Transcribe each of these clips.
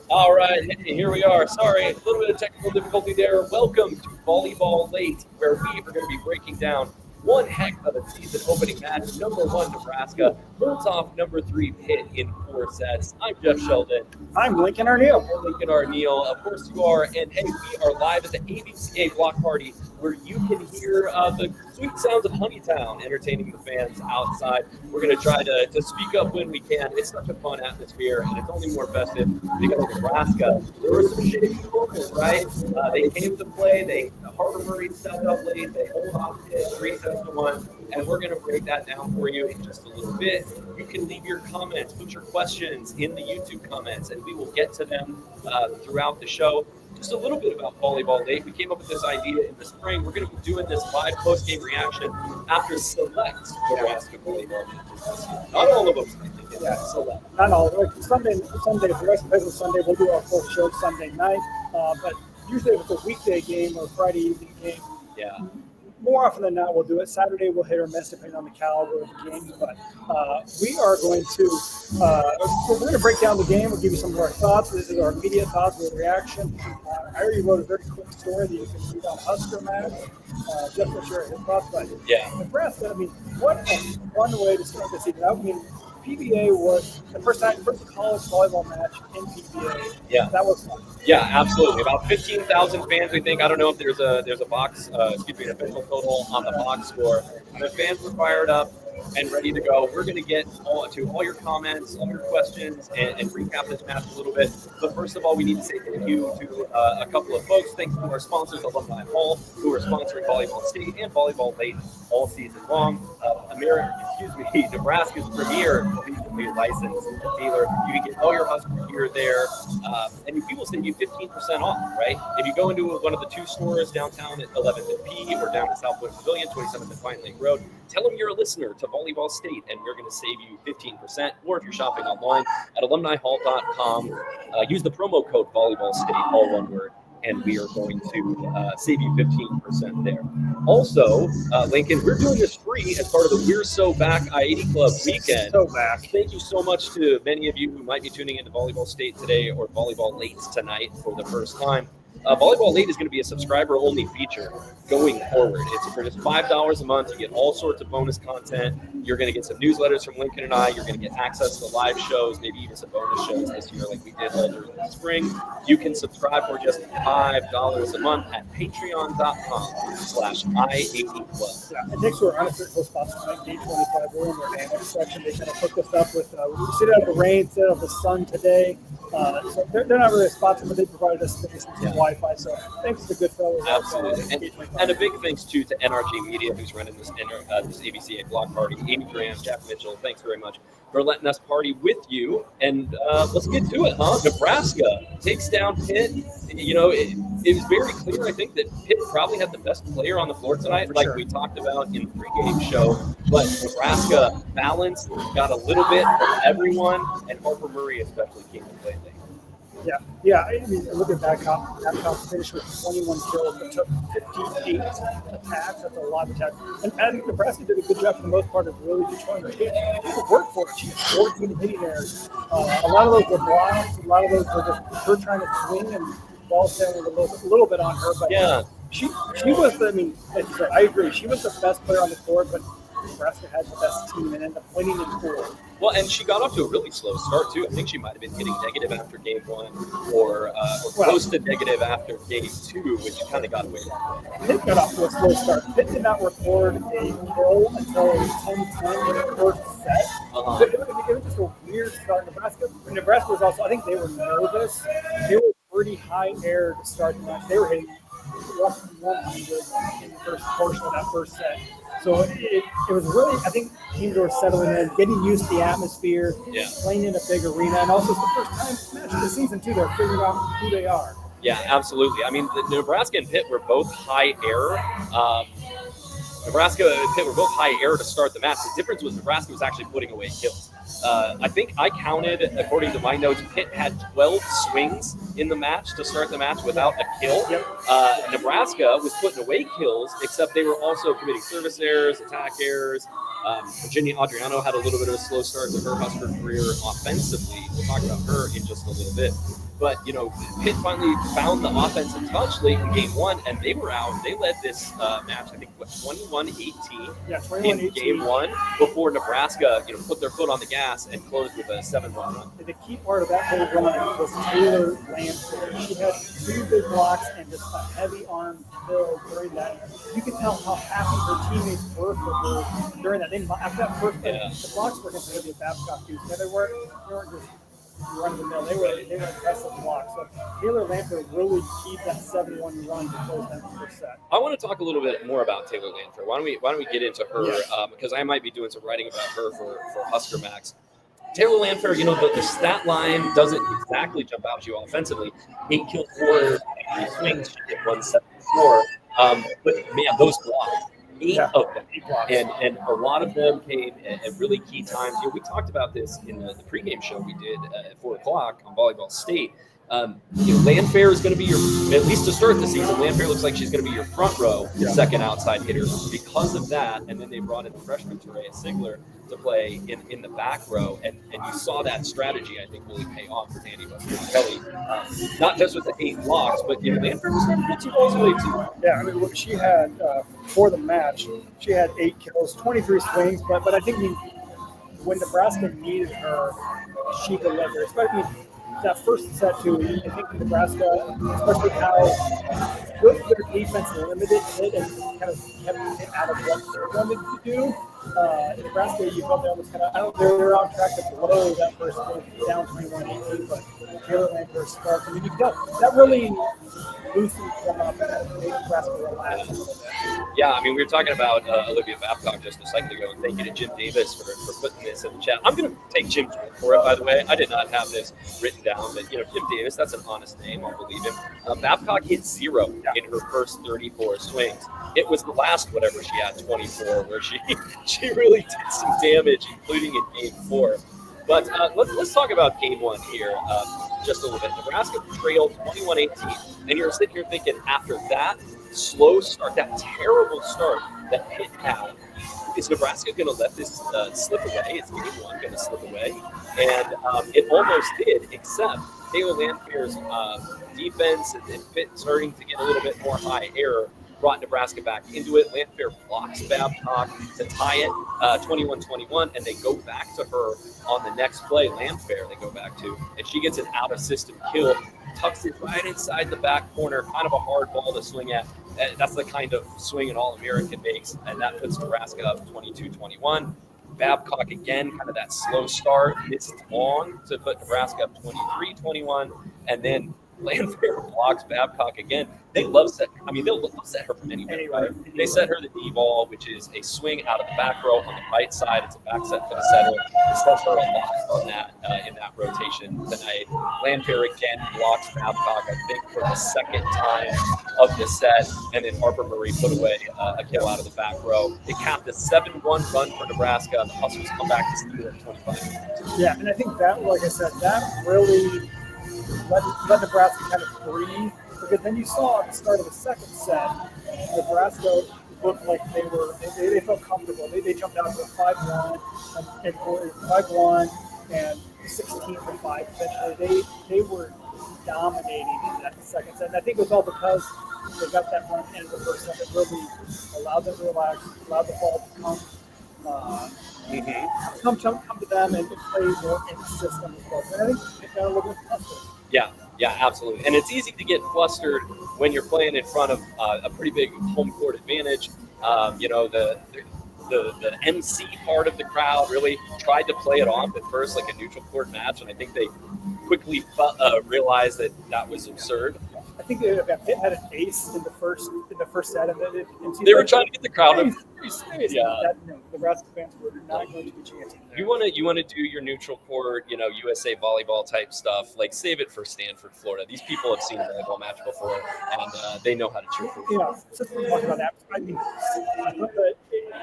All right, here we are. Sorry, a little bit of technical difficulty there. Welcome to Volleyball Late, where we are going to be breaking down one heck of a season opening match. Number one, Nebraska holds off number three, Pitt in 4 sets. I'm Jeff Sheldon. I'm Lincoln Arneal. Lincoln Arneal. Of course you are. And hey, we are live at the ABCA block party where you can hear the sweet sounds of Honeytown entertaining the fans outside. We're going to try to speak up when we can. It's such a fun atmosphere, and it's only more festive because of Nebraska. There were some shady moments, right? They came to play. Harper Murray stepped up late. They hold off 3-1, and we're going to break that down for you in just a little bit. You can leave your comments, put your questions in the YouTube comments, and we will get to them throughout the show. Just a little bit about Volleyball Late. We came up with this idea in the spring. We're going to be doing this live post-game reaction after select Nebraska volleyball matches. Not all of them. Yeah, select. Not all. Like Sunday, if the rest plays on Sunday, we'll do our full show Sunday night. But usually if it's a weekday game or a Friday evening game, yeah. More often than not, we'll do it. Saturday, we'll hit or miss depending on the caliber of the game. But we are going to we're going to break down the game. We'll give you some of our thoughts. This is our immediate thoughts with reaction. I already wrote a very quick story that you can read on Husker Match. Jeff will share his thoughts. But Nebraska, what a fun way to start the season. PBA was the first college volleyball match in PBA. Yeah, that was fun. Yeah, absolutely. About 15,000 fans, we think. I don't know if there's a box, an official total on the box score. The fans were fired up and ready to go. We're going to get to all your comments, all your questions, and recap this match a little bit. But first of all, we need to say thank you to a couple of folks. Thanks to our sponsors, Alumni Hall, who are sponsoring Volleyball State and Volleyball Late all season long. Nebraska's premier collegiately licensed dealer. You can get all your Husker gear there, and we will send you 15% off, right? If you go into one of the two stores downtown at 11th and P or down at Southwood Pavilion, 27th and Pine Lake Road, tell them you're a listener to Volleyball State, and we're going to save you 15%. Or if you're shopping online at alumnihall.com, use the promo code Volleyball State, all one word, and we are going to save you 15% there. Also, Lincoln, we're doing this free as part of the We're So Back I-80 Club weekend. So back. Thank you so much to many of you who might be tuning into Volleyball State today or Volleyball Late tonight for the first time. Volleyball Late is going to be a subscriber-only feature going forward. It's for just $5 a month. You get all sorts of bonus content. You're going to get some newsletters from Lincoln and I. You're going to get access to live shows, maybe even some bonus shows this year like we did all during the spring. You can subscribe for just $5 a month at patreon.com/I80Club. Yeah, and next to our unofficial spots tonight, Gate 25, we're in their damage section. They kind of hooked us up with, we sit out the rain instead of the sun today. So they're not really a sponsor, but they provided us space and some Wi-Fi. So thanks to the good fellows. Absolutely. And a big thanks, too, to NRG Media, who's running this ABCA block party. Amy Graham, Jack Mitchell, thanks very much for letting us party with you. And let's get to it, huh? Nebraska takes down Pitt. You know, it was very clear, I think, that Pitt probably had the best player on the floor tonight, like we talked about in the pregame show. But Nebraska balanced, got a little bit from everyone, and Harper Murray especially came to play late. Yeah. I mean, looking back, Babcock finished with 21 kills, but took 58 attacks. That's a lot of attacks. And Nebraska did a good job for the most part of really controlling the game. She had to work for it. She had 14 hitting errors. A lot of those were blocks. A lot of those were just her trying to swing and ball sailing a little bit on her. But she was, I mean, like you said, I agree. She was the best player on the court, but Nebraska had the best team and ended up winning in 4. Well, and she got off to a really slow start, too. I think she might have been hitting negative after game 1 or close to negative after game 2, which kind of got away. Pitt got off to a slow start. Pitt did not record a kill until 10-10 in the first set. It was just a weird start. Nebraska was also, I think they were nervous. They were pretty high air to start the match. They were hitting 100 in the first portion of that first set. So it was really, I think teams were settling in, getting used to the atmosphere, playing in a big arena, and also it's the first time match of the season, too. They're figuring out who they are. Yeah, absolutely. I mean, the Nebraska and Pitt were both high air. Nebraska and Pitt were both high air to start the match. The difference was Nebraska was actually putting away kills. I think I counted, according to my notes, Pitt had 12 swings in the match to start the match without a kill. Nebraska was putting away kills, except they were also committing service errors, attack errors. Virginia Adriano had a little bit of a slow start to her Husker career offensively. talk about her in just a little bit. But, Pitt finally found the offensive touch late in game one, and they were out. They led this match, I think, 21-18 in game one before Nebraska, put their foot on the gas and closed with a 7-1 run. The key part of that whole run was Taylor Landford. She had 2 big blocks and just a heavy arm build during that. You could tell how happy her teammates were for her during that. After that first game, the blocks were considered to be a Babcock dudes. They weren't just run the mill. They were impressive blocks. So Taylor Landford really keyed that 7-1 run to close that first set. I want to talk a little bit more about Taylor Landford. Why don't we get into her? Because I might be doing some writing about her for Husker Max. Taylor Landford, the stat line doesn't exactly jump out to you offensively. 8 kills, 4 swings, she did 174. But man, those blocks. 8 of them, and a lot of them came at really key times. We talked about this in the pregame show we did at 4:00 on Volleyball State. Landfair is going to be at least to start the season, Landfair looks like she's going to be your front row second outside hitter because of that. And then they brought in the freshman Terea Sigler to play in the back row. And you saw that strategy, I think, really pay off for Danny Kelly. Not just with the 8 blocks, but Landfair was starting to put some balls away too. Yeah, I mean, what she had for the match, she had 8 kills, 23 swings, but I think when Nebraska needed her, she delivered. Especially that first set too. I think Nebraska, especially how good their defense limited it and kind of kept it out of what they wanted to do. Nebraska, you felt they almost they were on track to blow that first game down 21-18, but Taylor Landford spark. I mean, you got that really loosened them up and made Nebraska relax a little bit. Yeah, I mean, we were talking about Olivia Babcock just a second ago, and thank you to Jim Davis for putting this in the chat. I'm going to take Jim's word for it, by the way. I did not have this written down, but, Jim Davis, that's an honest name. I'll believe him. Babcock hit 0 in her first 34 swings. It was the last, whatever she had, 24, where she really did some damage, including in game 4. But let's talk about game 1 here just a little bit. Nebraska trailed 21-18, and you're sitting here thinking, after that slow start, that terrible start that Pitt had, is Nebraska going to let this slip away? Is game 1 going to slip away? And it almost did, except Taylor Landfair's defense and Pitt starting to get a little bit more high error brought Nebraska back into it. Landfair blocks Babcock to tie it 21-21, and they go back to her on the next play. Landfair they go back to, and she gets an out-of-system kill, tucks it right inside the back corner, kind of a hard ball to swing at. That's the kind of swing an All-American makes, and that puts Nebraska up 22-21. Babcock again, kind of that slow start, missed long to put Nebraska up 23-21, and then Landfair blocks Babcock again. They'll set her from anywhere. Right? They set her the D ball, which is a swing out of the back row on the right side. It's a back set for the setter. It sets her a lot on that in that rotation tonight. Landfair again blocks Babcock, I think, for the second time of the set, and then Harper Murray put away a kill out of the back row. It capped a 7-1 run for Nebraska. The Huskers come back to steal at 25. Yeah, and I think that, like I said, that really let Nebraska kind of breathe, because then you saw at the start of the second set, Nebraska looked like they felt comfortable. They jumped out to a 5-1 and 5-1 and 16-5. Essentially, they were dominating in that second set. And I think it was all because they got that front end of the first set that really allowed them to relax, allowed the ball to come to them and play more in the system as well. And I think they got a little bit flustered. Yeah, absolutely. And it's easy to get flustered when you're playing in front of a pretty big home court advantage. The MC part of the crowd really tried to play it off at first like a neutral court match, and I think they quickly realized that was absurd. I think Pitt had an ace in the first set, and they were trying to get the crowd. Nebraska fans were not going to be chanting. You want to do your neutral court, USA volleyball type stuff. Like, save it for Stanford, Florida. These people have seen a volleyball match before, and they know how to cheer for it. Since we talked about that, I thought that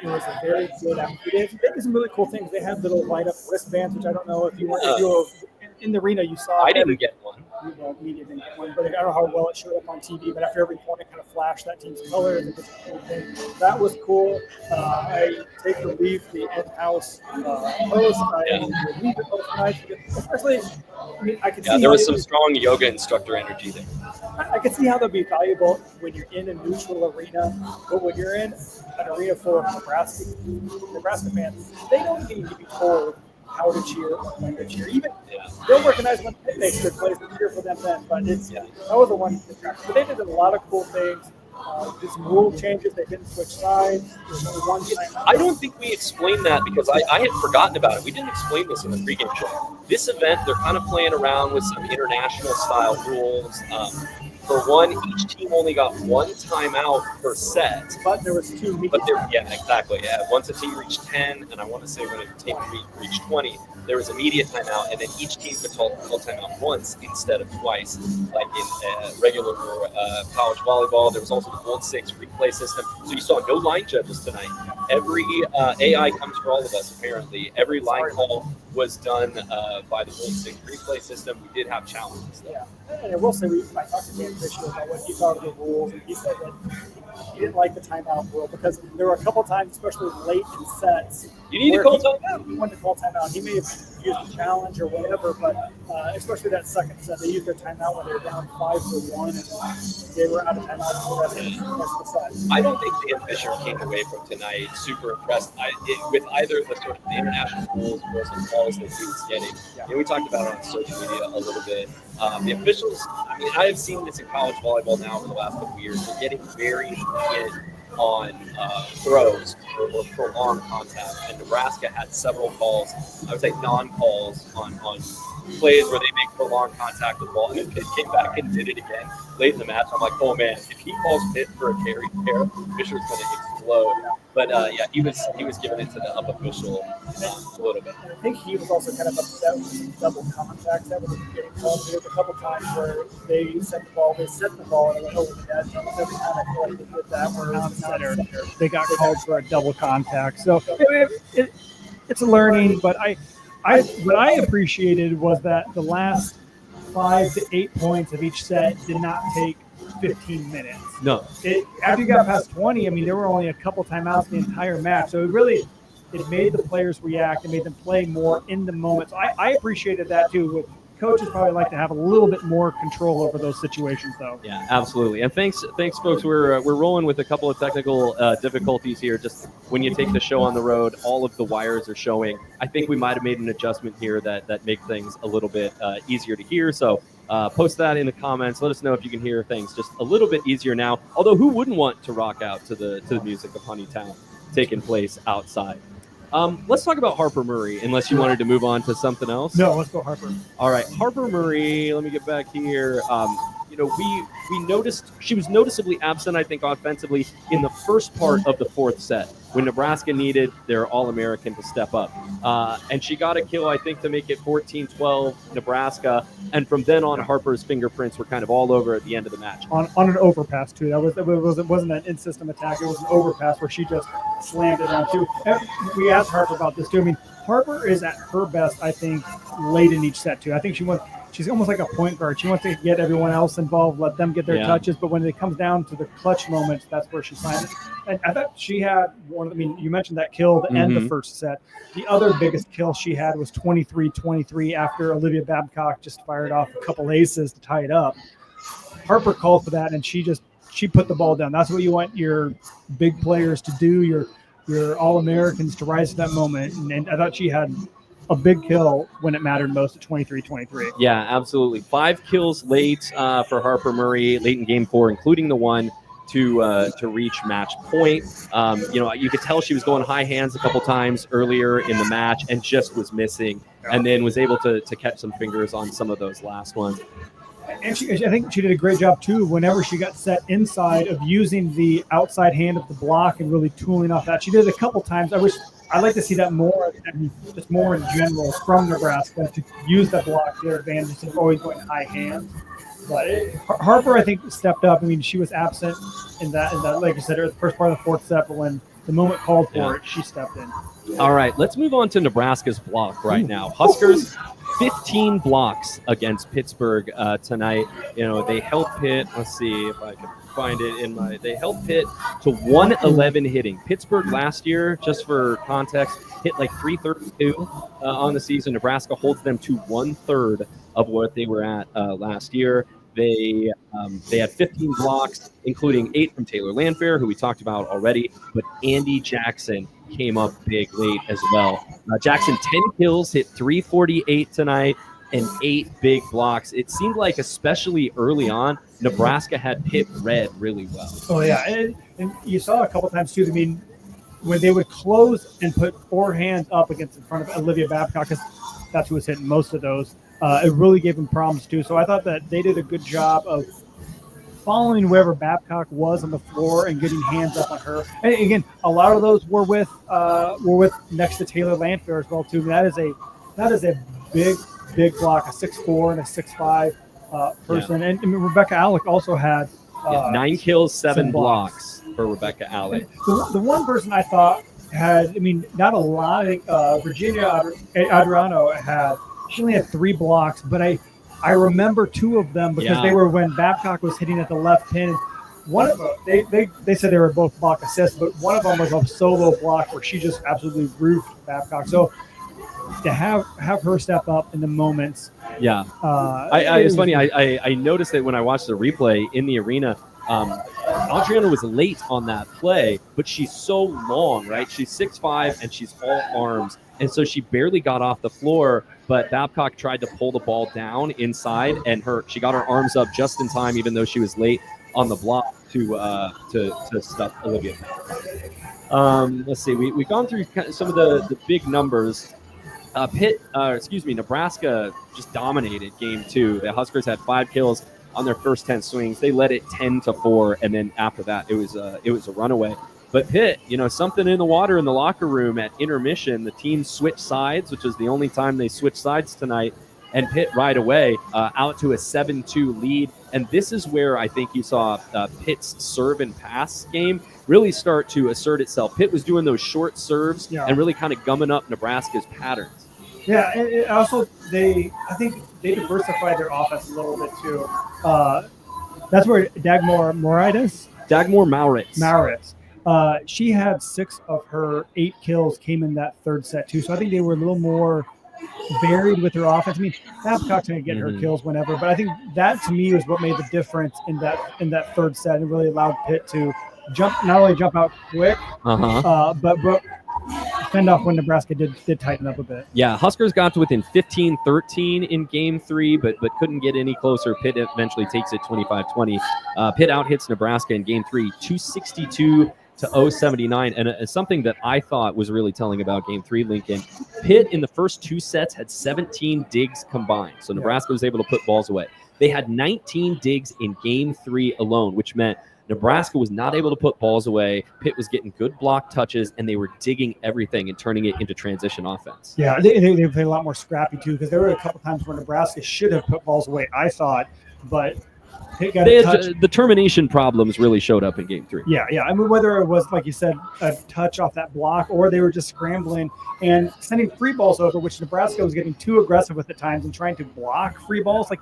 it was a very good atmosphere. They did some really cool things. They had little light up wristbands, which I don't know if you were in the arena. You saw. I didn't get one. Well, media didn't get one, but I don't know how well it showed up on TV. But after every point, it kind of flashed that team's colors. It was a cool thing. That was cool. I take or leave the in-house post. I leave it both nights, especially I mean, I could Yeah, see there was how some strong yoga instructor energy there. I can see how they'll be valuable when you're in a neutral arena, but when you're in an arena full of Nebraska fans, they don't need to be told how to cheer or when to cheer. Even they'll recognize when Pitt makes good plays and cheer for them then. But that was the one distraction. But they did a lot of cool things. Did some rule changes. They didn't switch sides. There's only one timeout. I don't think we explained that because I had forgotten about it. We didn't explain this in the pregame show. This event, they're kind of playing around with some international style rules. For one, each team only got one timeout per set. But there was two meetings. But exactly. Yeah, once a team reached 10, and I want to say when a team reached 20, there was immediate timeout, and then each team could call timeout once instead of twice, like in regular college volleyball. There was also the Gold 6 replay system. So you saw no line judges tonight. Every AI comes for all of us, apparently. Every line call was done by the Gold 6 replay system. We did have challenges, though. Yeah, and I will say, I talked to Dan Fisher about what he thought of the rules, and he said that he didn't like the timeout rule because there were a couple times, especially late in sets, you need to call timeout. He wanted to call timeout. He may have used a challenge or whatever, but especially that second set, they used their timeout when they were down 5-1, and they were out of timeout for the rest of the set. I don't think Dan Fisher came away from tonight super impressed with either the sort of the international rules or some calls that he was getting. Yeah. We talked about it on social media a little bit. The officials, I mean, I have seen this in college volleyball now for the last couple of years. They're getting very lenient on throws or prolonged contact, and Nebraska had several calls, I would say non-calls, on plays where they make prolonged contact with the ball, and then Pitt came back and did it again late in the match. I'm like, oh man, if he calls Pitt for a carry pair, Fisher's going to explode. But he was giving it to the up official a little bit. And I think he was also kind of upset with double contact that was getting called. There was a couple times where they set the ball, and it went over the net. Almost every time I feel like they did that, where they got called for a double contact. So it's a learning, but what I appreciated was that the last 5 to 8 points of each set did not take 15 minutes. No. After you got past 20, I mean, there were only a couple timeouts the entire match. So it made the players react. It made them play more in the moment. So I appreciated that too. Coaches probably like to have a little bit more control over those situations, though. Yeah, absolutely. And thanks, folks. We're rolling with a couple of technical difficulties here. Just when you take the show on the road, all of the wires are showing. I think we might have made an adjustment here that make things a little bit easier to hear. So post that in the comments. Let us know if you can hear things just a little bit easier now. Although, who wouldn't want to rock out to the music of Honeytown taking place outside? Let's talk about Harper Murray, unless you wanted to move on to something else. No, let's go Harper. All right, Harper Murray, let me get back here. We noticed she was noticeably absent, I think, offensively in the first part of the fourth set when Nebraska needed their All-American to step up. And she got a kill, I think, to make it 14-12 Nebraska. And from then on, Harper's fingerprints were kind of all over at the end of the match. On an overpass, too. It wasn't an in-system attack. It was an overpass where she just slammed it on, too. And we asked Harper about this, too. I mean, Harper is at her best, I think, late in each set, too. I think she's almost like a point guard. She wants to get everyone else involved, let them get their touches. But when it comes down to the clutch moments, that's where she finds it. And I thought she had you mentioned that kill to end the first set. The other biggest kill she had was 23-23 after Olivia Babcock just fired off a couple aces to tie it up. Harper called for that, and she put the ball down. That's what you want your big players to do, your All-Americans to rise to that moment. And I thought she had a big kill when it mattered most at 23-23. Yeah, absolutely. 5 kills late for Harper Murray, late in game 4, including the one to reach match point. You could tell she was going high hands a couple times earlier in the match and just was missing, and then was able to catch some fingers on some of those last ones. And I think she did a great job, too, whenever she got set inside of using the outside hand of the block and really tooling off that. She did it a couple times. I'd like to see that more, just more in general from Nebraska, to use that block to their advantage instead of always going high hands. But Harper, I think, stepped up. I mean, she was absent in that, like I said, the first part of the fourth set, but when the moment called for it, she stepped in. All right, let's move on to Nebraska's block right now. Huskers, 15 blocks against Pittsburgh tonight. They held Pitt. Let's see if I can find it they held Pitt to 111 hitting. Pittsburgh last year, just for context, hit like 332 on the season. Nebraska holds them to 1/3 of what they were at last year. They had 15 blocks, including 8 from Taylor Landfair, who we talked about already, but Andy Jackson came up big late as well. Jackson, 10 kills, hit 348 tonight, and 8 big blocks. It seemed like, especially early on, Nebraska had Pitt read really well. Oh, yeah. And you saw a couple times, too. I mean, when they would close and put 4 hands up against in front of Olivia Babcock, because that's who was hitting most of those, it really gave them problems, too. So I thought that they did a good job of following wherever Babcock was on the floor and getting hands up on her. And again, a lot of those were with next to Taylor Landfair as well, too. That is a big block, a 6'4" and a 6'5" person. Yeah. And Rebecca Alec also had 9 kills, 7 blocks for Rebecca Alec. The one person I thought had, I mean, not a lot. Virginia Adriano she only had 3 blocks, but I remember 2 of them because they were when Babcock was hitting at the left pin. One of them, they said they were both block assists, but one of them was a solo block where she just absolutely roofed Babcock. So to have her step up in the moments. Yeah. It's funny. I noticed that when I watched the replay in the arena, Adriana was late on that play, but she's so long, right? She's 6'5" and she's all arms. And so she barely got off the floor, but Babcock tried to pull the ball down inside, and she got her arms up just in time, even though she was late on the block to stuff Olivia. Let's see. We've gone through some of the big numbers. Nebraska just dominated game 2. The Huskers had 5 kills on their first 10 swings. They led it 10-4, and then after that, it was a runaway. But Pitt, something in the water in the locker room at intermission. The team switched sides, which was the only time they switched sides tonight, and Pitt right away out to a 7-2 lead. And this is where I think you saw Pitt's serve and pass game really start to assert itself. Pitt was doing those short serves and really kind of gumming up Nebraska's patterns. Yeah, and also I think they diversified their offense a little bit too. That's where Dagmar Mauritz. She had 6 of her 8 kills came in that third set too. So I think they were a little more varied with their offense. I mean, Babcock's going to get her kills whenever, but I think that to me was what made the difference in that third set and really allowed Pitt to not only jump out quick, but fend off when Nebraska did tighten up a bit. Yeah, Huskers got to within 15-13 in game 3, but couldn't get any closer. Pitt eventually takes it 25-20. Pitt out-hits Nebraska in game 3, 262-079. And something that I thought was really telling about game 3, Lincoln, Pitt in the first 2 sets had 17 digs combined. So Nebraska was able to put balls away. They had 19 digs in game 3 alone, which meant Nebraska was not able to put balls away. Pitt was getting good block touches, and they were digging everything and turning it into transition offense. Yeah, they played a lot more scrappy, too, because there were a couple times where Nebraska should have put balls away, I thought, but Pitt got a touch. The termination problems really showed up in game 3. Yeah. I mean, whether it was, like you said, a touch off that block, or they were just scrambling and sending free balls over, which Nebraska was getting too aggressive with at times and trying to block free balls. Like,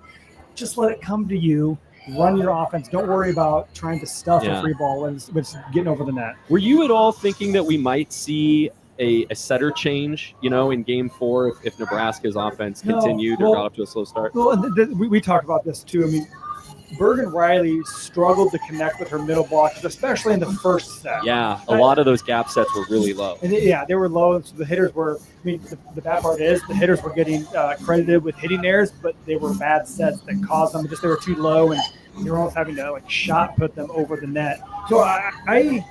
just let it come to you. Run your offense. Don't worry about trying to stuff a free ball when it's getting over the net. Were you at all thinking that we might see a setter change, in game 4 if Nebraska's offense continued or got off to a slow start? Well, we talked about this too. I mean, Bergen Riley struggled to connect with her middle blocks, especially in the first set. Yeah, a lot of those gap sets were really low. And they were low. So the hitters were, the bad part is the hitters were getting credited with hitting errors, but they were bad sets that caused them. They were too low, and they were almost having to shot put them over the net. So I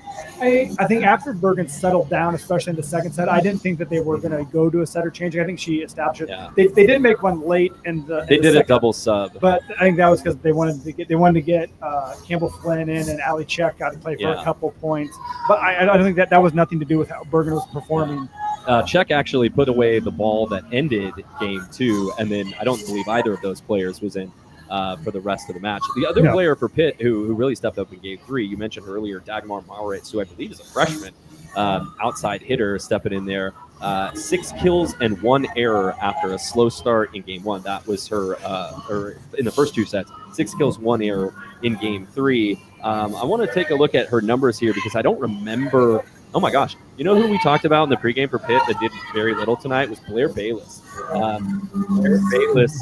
think after Bergen settled down, especially in the second set, I didn't think that they were going to go to a setter change. I think she established it. Yeah. They did make one late in the. They did a double sub, but I think that was because they wanted to get Campbell Flynn in, and Ali Check got to play for a couple points. But I don't think that was nothing to do with how Bergen was performing. Check actually put away the ball that ended game 2, and then I don't believe either of those players was in for the rest of the match. The other player for Pitt who really stepped up in game 3, you mentioned earlier, Dagmar Mauritz, who I believe is a freshman outside hitter stepping in there. 6 kills and 1 error after a slow start in game 1. That was her in the first 2 sets. 6 kills, 1 error in game 3. I want to take a look at her numbers here because I don't remember Oh my gosh! You know who we talked about in the pregame for Pitt that did very little tonight was Blair Bayless. Blair Bayless,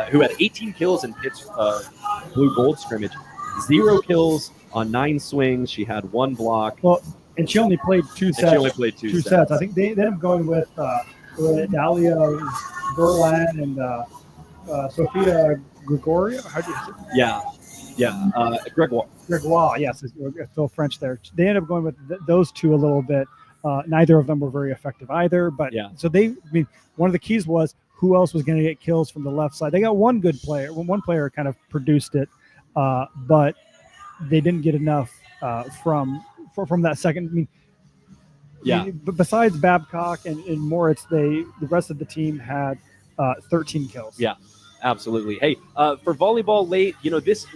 who had 18 kills in Pitt's blue gold scrimmage, 0 kills on 9 swings. She had 1 block. Well, and she only played 2 sets. She only played two sets. I think they ended up going with Dahlia Berlan and Sophia Gregorio. How do you say it? Yeah. Gregoire. Yes, it's still French there. They ended up going with those two a little bit. Neither of them were very effective either. But so one of the keys was who else was going to get kills from the left side. They got one good player. One player kind of produced it, but they didn't get enough from that second. But besides Babcock and Moritz, the rest of the team had 13 kills. Yeah. Absolutely. Hey, for Volleyball Late,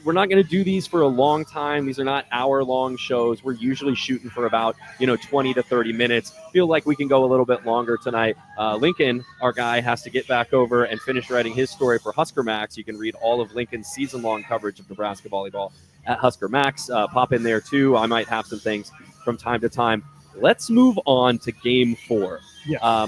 we're not going to do these for a long time. These are not hour-long shows. We're usually shooting for about, 20 to 30 minutes. Feel like we can go a little bit longer tonight. Lincoln, our guy, has to get back over and finish writing his story for Husker Max. You can read all of Lincoln's season-long coverage of Nebraska volleyball at Husker Max. Pop in there, too. I might have some things from time to time. Let's move on to Game 4. Yeah.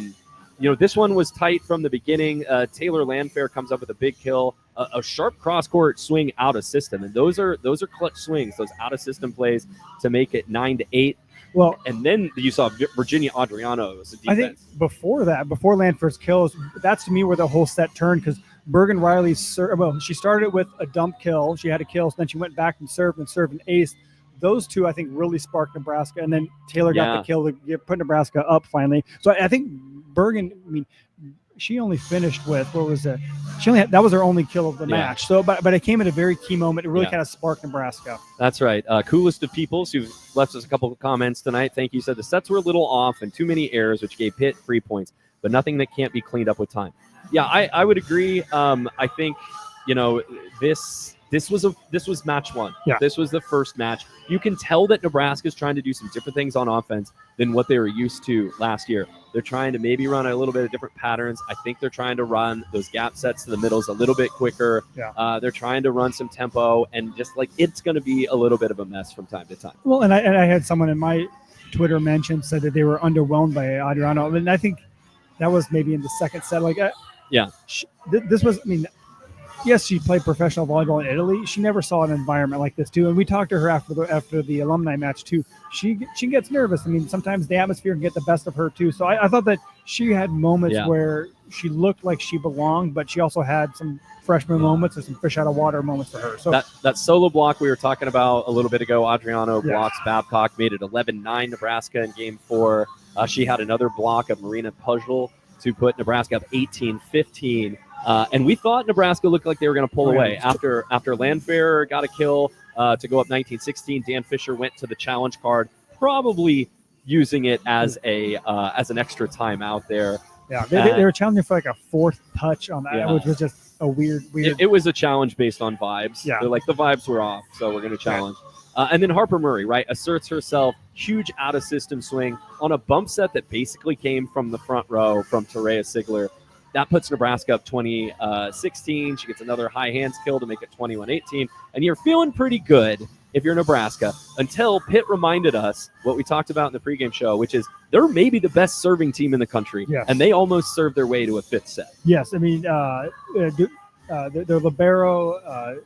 This one was tight from the beginning. Taylor Landfair comes up with a big kill, a sharp cross-court swing out of system, and those are clutch swings, those out-of-system plays to make it 9-8. Well, and then you saw Virginia Adriano's defense. I think before Landfair's kills, that's to me where the whole set turned, because Bergen Riley, she started with a dump kill. She had a kill, so then she went back and served an ace. Those two, I think, really sparked Nebraska, and then Taylor got the kill to put Nebraska up finally. So I think Bergen, she only finished with, what was it? That was her only kill of the match. So, but it came at a very key moment. It really kind of sparked Nebraska. That's right. Coolest of Peoples, who left us a couple of comments tonight. Thank you. Said the sets were a little off and too many errors, which gave Pitt free points, but nothing that can't be cleaned up with time. Yeah, I would agree. I think, This was match 1. Yeah. This was the first match. You can tell that Nebraska's trying to do some different things on offense than what they were used to last year. They're trying to maybe run a little bit of different patterns. I think they're trying to run those gap sets to the middles a little bit quicker. Yeah. They're trying to run some tempo, and just it's going to be a little bit of a mess from time to time. Well, and I had someone in my Twitter mention said that they were underwhelmed by Adriano, and I think that was maybe in the second set. This was, yes, she played professional volleyball in Italy. She never saw an environment like this too. And we talked to her after the alumni match too. She gets nervous. Sometimes the atmosphere can get the best of her too. So I thought that she had moments where she looked like she belonged, but she also had some freshman moments or some fish out of water moments for her. So that solo block we were talking about a little bit ago, Adriano blocks Babcock, made it 11-9 Nebraska in Game 4. She had another block of Marina Pujol to put Nebraska up 18-15. And we thought Nebraska looked like they were going to pull away. After Landfair got a kill to go up 19-16, Dan Fisher went to the challenge card, probably using it as an extra timeout there. Yeah, they were challenging for a fourth touch on that, which was just a weird. It was a challenge based on vibes. Yeah. They're the vibes were off, so we're going to challenge. And then Harper Murray, asserts herself, huge out-of-system swing on a bump set that basically came from the front row from Terea Sigler. That puts Nebraska up 20-16. She gets another high hands kill to make it 21-18. And you're feeling pretty good if you're Nebraska until Pitt reminded us what we talked about in the pregame show, which is they're maybe the best serving team in the country. Yes. And they almost served their way to a 5th set. Yes. Their libero,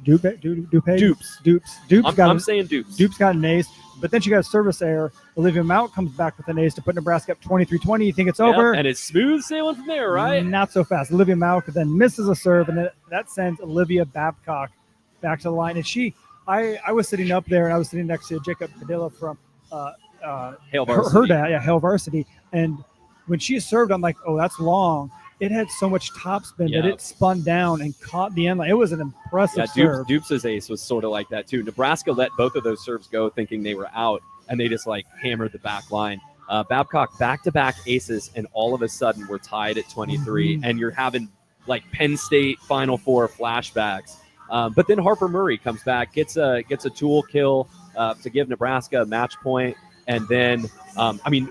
Dupes. I'm saying Dupes. Dupes got an ace, but then she got a service error. Olivia Mount comes back with an ace to put Nebraska up 23-20. You think it's over? And it's smooth sailing from there, right? Not so fast. Olivia Mount then misses a serve, and that sends Olivia Babcock back to the line. And I was sitting up there, and I was sitting next to Jacob Padilla from Hale Varsity. Her dad, Hale Varsity. And when she served, I'm like, oh, that's long. It had so much topspin that it spun down and caught the end line. It was an impressive serve. Dupes' ace was sort of like that too. Nebraska let both of those serves go thinking they were out, and they just hammered the back line. Babcock back-to-back aces, and all of a sudden we're tied at 23, and you're having Penn State Final Four flashbacks. But then Harper Murray comes back, gets a tool kill to give Nebraska a match point, and then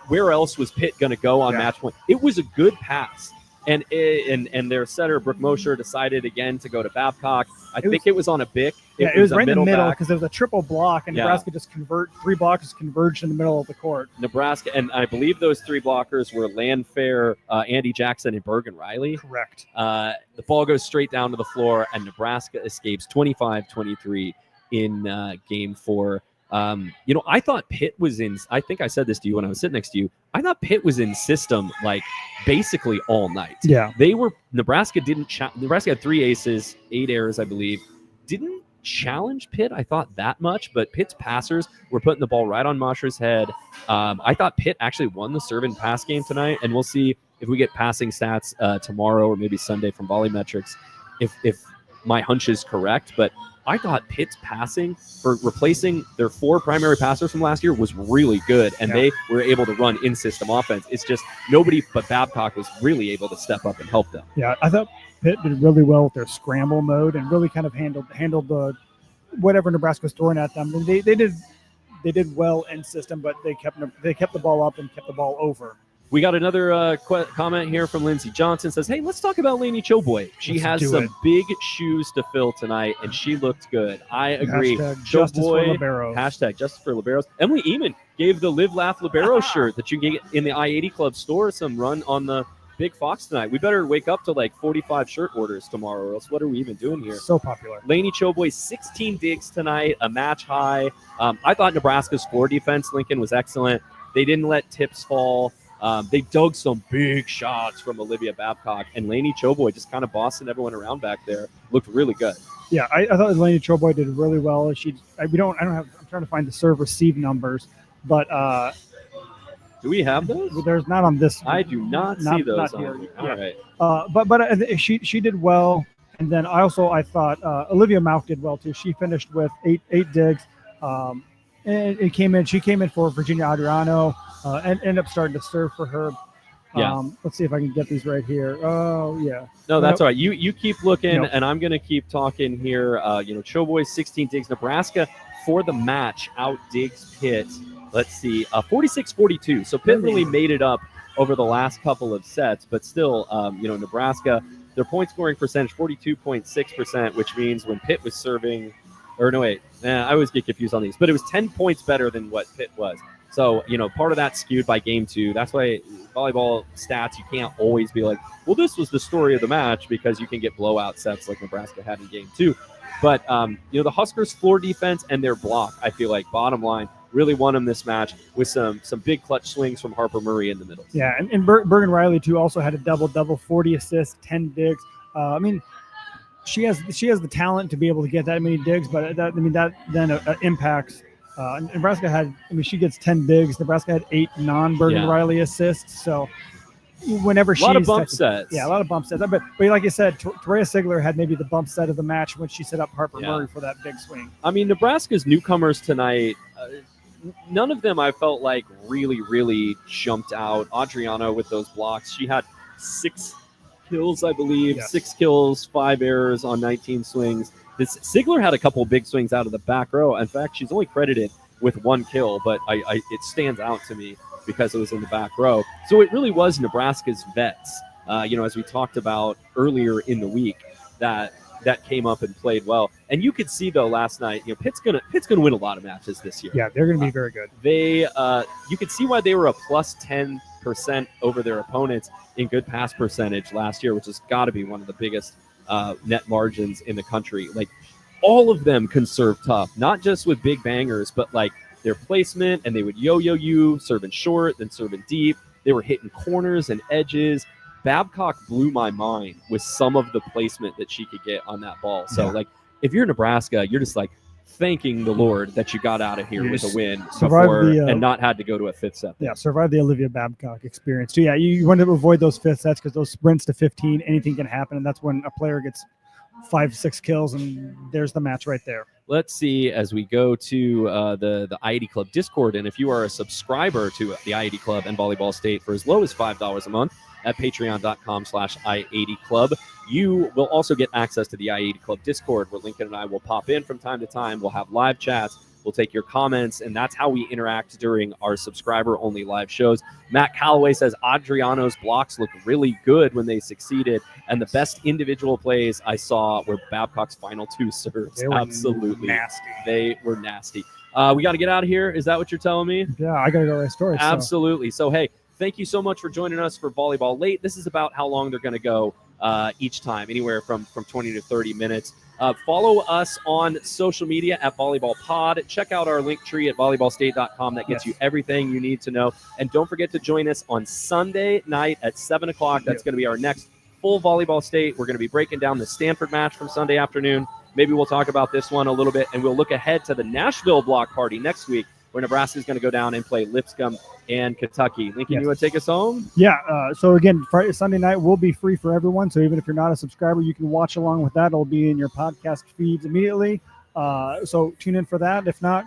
where else was Pitt going to go on match point? It was a good pass And their setter, Brooke Mosher, decided again to go to Babcock. I think it was on a Bick. It was right in the middle because there was a triple block, and Nebraska just three blockers converged in the middle of the court. Nebraska, and I believe those three blockers were Landfair, Andy Jackson, and Bergen Riley. Correct. The ball goes straight down to the floor, and Nebraska escapes 25-23 in Game 4. I thought Pitt was in. I think I said this to you when I was sitting next to you. I thought Pitt was in system like basically all night. Yeah, Nebraska didn't. Nebraska had 3 aces, 8 errors, I believe. Didn't challenge Pitt, I thought, that much, but Pitt's passers were putting the ball right on Mosher's head. I thought Pitt actually won the serve and pass game tonight, and we'll see if we get passing stats tomorrow or maybe Sunday from Volleymetrics if my hunch is correct, but I thought Pitt's passing for replacing their 4 primary passers from last year was really good, and they were able to run in-system offense. It's just nobody but Babcock was really able to step up and help them. Yeah, I thought Pitt did really well with their scramble mode and really kind of handled the whatever Nebraska was throwing at them. And they did well in system, but they kept the ball up and kept the ball over. We got another comment here from Lindsay Johnson. Says, hey, let's talk about Lainey Choboy. She has some big shoes to fill tonight, and she looked good. I agree. Justice for Liberos. Hashtag Justice for Liberos. Emily Eamon gave the Live Laugh Libero shirt that you can get in the I-80 Club store some run on the Big Fox tonight. We better wake up to like 45 shirt orders tomorrow, or else what are we even doing here? So popular. Lainey Choboy, 16 digs tonight, a match high. I thought Nebraska's floor defense, Lincoln, was excellent. They didn't let tips fall. They dug some big shots from Olivia Babcock, and Lainey Choboy just kind of bossing everyone around back there. Looked really good. Yeah, I thought Lainey Choboy did really well. I'm trying to find the serve receive numbers, but do we have those? There's not on this. I do not see those on here. All right. But she did well, and then I thought Olivia Mauch did well too. She finished with eight digs. And she came in for Virginia Adriano and ended up starting to serve for her. Let's see if I can get these right here. Oh, yeah. No, that's all right. You keep looking, and I'm going to keep talking here. Choboy, 16 digs. Nebraska, for the match, out digs Pitt. Let's see, 46-42. So Pitt really made it up over the last couple of sets, but still, Nebraska, their point scoring percentage, 42.6%, which means when Pitt was serving – or no, wait. I always get confused on these. But it was 10 points better than what Pitt was. So, part of that skewed by Game 2. That's why volleyball stats, you can't always be like, well, this was the story of the match, because you can get blowout sets like Nebraska had in Game 2. But, the Huskers' floor defense and their block, I feel like, bottom line, really won them this match with some big clutch swings from Harper Murray in the middle. Yeah, and Bergen Riley, too, also had a double-double, 40 assists, 10 digs. She has the talent to be able to get that many digs, but that then impacts. Nebraska had. She gets 10 digs. Nebraska had 8 non-Bergen Riley assists. So whenever a lot of bump sets. Yeah, a lot of bump sets. But like you said, Toria Sigler had maybe the bump set of the match when she set up Harper Murray for that big swing. Nebraska's newcomers tonight. None of them I felt like really, really jumped out. Adriano with those blocks. She had 6 kills, I believe. Yes. 6 kills, 5 errors on 19 swings. Sigler had a couple big swings out of the back row. In fact, she's only credited with 1 kill, but it stands out to me because it was in the back row. So it really was Nebraska's vets, as we talked about earlier in the week, that came up and played well. And you could see, though, last night, Pitt's gonna win a lot of matches this year. Yeah, they're gonna be very good. You could see why they were a plus 10% over their opponents in good pass percentage last year, which has got to be one of the biggest net margins in the country. Like, all of them can serve tough, not just with big bangers, but like their placement, and they would yo-yo you, serving short, then serving deep. They were hitting corners and edges. Babcock blew my mind with some of the placement that she could get on that ball. So, if you're Nebraska, you're just like thanking the Lord that you got out of here with a win before and not had to go to a 5th set. Yeah, survive the Olivia Babcock experience. So, you want to avoid those 5th sets because those sprints to 15, anything can happen, and that's when a player gets 5-6 kills, and there's the match right there. Let's see as we go to the I-80 Club Discord, and if you are a subscriber to the I-80 Club and Volleyball State for as low as $5 a month at patreon.com/I80 Club, you will also get access to the I-80 Club Discord, where Lincoln and I will pop in from time to time. We'll have live chats. We'll take your comments, and that's how we interact during our subscriber-only live shows. Matt Calloway says Adriano's blocks look really good when they succeeded, and the best individual plays I saw were Babcock's final 2 serves. They were Absolutely. nasty. They were nasty. We got to get out of here. Is that what you're telling me? Yeah, I got to go write stories. Absolutely. So, hey, thank you so much for joining us for Volleyball Late. This is about how long they're going to go each time, anywhere from 20 to 30 minutes. Follow us on social media at Volleyball Pod. Check out our link tree at volleyballstate.com. That gets you everything you need to know. And don't forget to join us on Sunday night at 7 o'clock. That's going to be our next full Volleyball State. We're going to be breaking down the Stanford match from Sunday afternoon. Maybe we'll talk about this one a little bit, and we'll look ahead to the Nashville block party next week, where Nebraska is going to go down and play Lipscomb and Kentucky. Lincoln, you want to take us home? Yeah. So again, Sunday night will be free for everyone. So even if you're not a subscriber, you can watch along with that. It'll be in your podcast feeds immediately. So tune in for that. If not,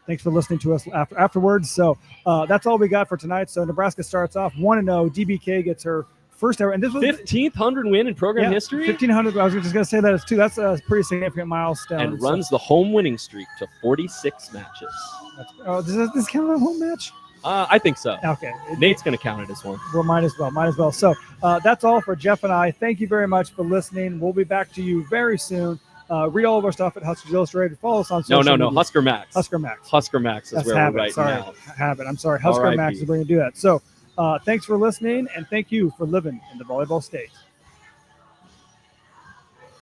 thanks for listening to us afterwards. So that's all we got for tonight. So Nebraska starts off 1-0. DBK gets her first ever, and this was 1,500 win in program history. 1,500. I was just going to say that as too. That's a pretty significant milestone. And runs the home winning streak to 46 matches. Does this count as a home match? I think so. Okay. Nate's going to count it as one. Well, might as well. So that's all for Jeff and I. Thank you very much for listening. We'll be back to you very soon. Read all of our stuff at Huskers Illustrated. Follow us on social media. Husker Max. Husker Max. Husker Max is That's where Habit. we're right Sorry. now. Habit. I'm sorry. Husker Max is where you do that. So thanks for listening, and thank you for living in the Volleyball State.